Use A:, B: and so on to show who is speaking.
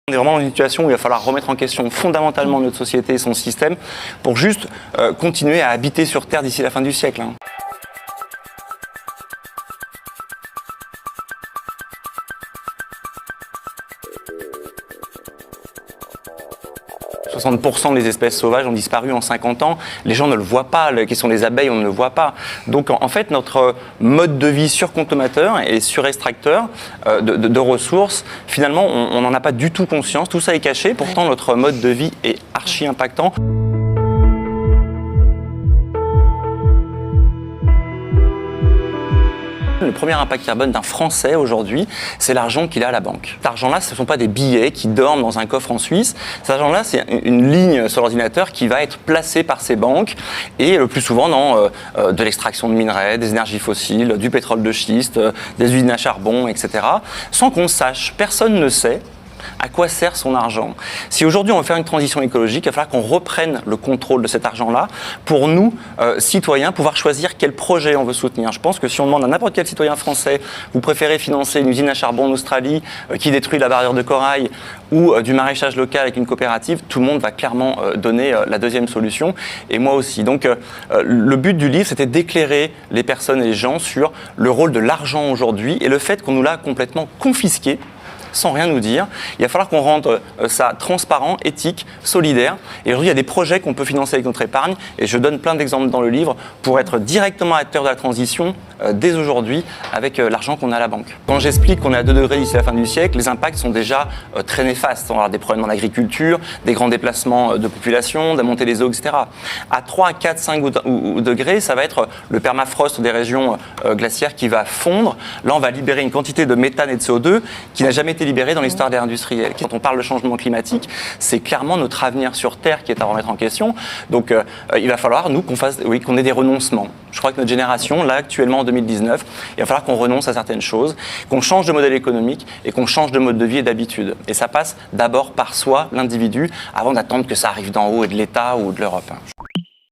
A: On est vraiment dans une situation où il va falloir remettre en question fondamentalement notre société et son système pour juste continuer à habiter sur Terre d'ici la fin du siècle. 60% des espèces sauvages ont disparu en 50 ans. Les gens ne le voient pas. La question des abeilles, on ne le voit pas. Donc, en fait, notre mode de vie surconsommateur et surextracteur de ressources, finalement, on n'en a pas du tout conscience. Tout ça est caché. Pourtant, notre mode de vie est archi impactant. Le premier impact carbone d'un Français aujourd'hui, c'est l'argent qu'il a à la banque. Cet argent-là, ce ne sont pas des billets qui dorment dans un coffre en Suisse. Cet argent-là, c'est une ligne sur l'ordinateur qui va être placée par ces banques et le plus souvent dans de l'extraction de minerais, des énergies fossiles, du pétrole de schiste, des usines à charbon, etc. Sans qu'on sache, personne ne sait à quoi sert son argent. Si aujourd'hui on veut faire une transition écologique, il va falloir qu'on reprenne le contrôle de cet argent-là pour nous, citoyens, pouvoir choisir quel projet on veut soutenir. Je pense que si on demande à n'importe quel citoyen français, vous préférez financer une usine à charbon en Australie qui détruit la barrière de corail ou du maraîchage local avec une coopérative, tout le monde va clairement donner la deuxième solution, et moi aussi. Donc le but du livre, c'était d'éclairer les personnes et les gens sur le rôle de l'argent aujourd'hui et le fait qu'on nous l'a complètement confisqué sans rien nous dire. Il va falloir qu'on rende ça transparent, éthique, solidaire. Et aujourd'hui, il y a des projets qu'on peut financer avec notre épargne. Et je donne plein d'exemples dans le livre pour être directement acteur de la transition dès aujourd'hui avec l'argent qu'on a à la banque. Quand j'explique qu'on est à 2 degrés d'ici la fin du siècle, les impacts sont déjà très néfastes. On va avoir des problèmes en agriculture, des grands déplacements de population, de la montée des eaux, etc. À 3, 4, 5 degrés, ça va être le permafrost des régions glaciaires qui va fondre. Là, on va libérer une quantité de méthane et de CO2 qui n'a jamais été libéré dans l'histoire de l'industriel. Quand on parle de changement climatique, c'est clairement notre avenir sur Terre qui est à remettre en question. Donc il va falloir, nous, qu'on ait des renoncements. Je crois que notre génération, là, actuellement en 2019, il va falloir qu'on renonce à certaines choses, qu'on change de modèle économique et qu'on change de mode de vie et d'habitude. Et ça passe d'abord par soi, l'individu, avant d'attendre que ça arrive d'en haut et de l'État ou de l'Europe.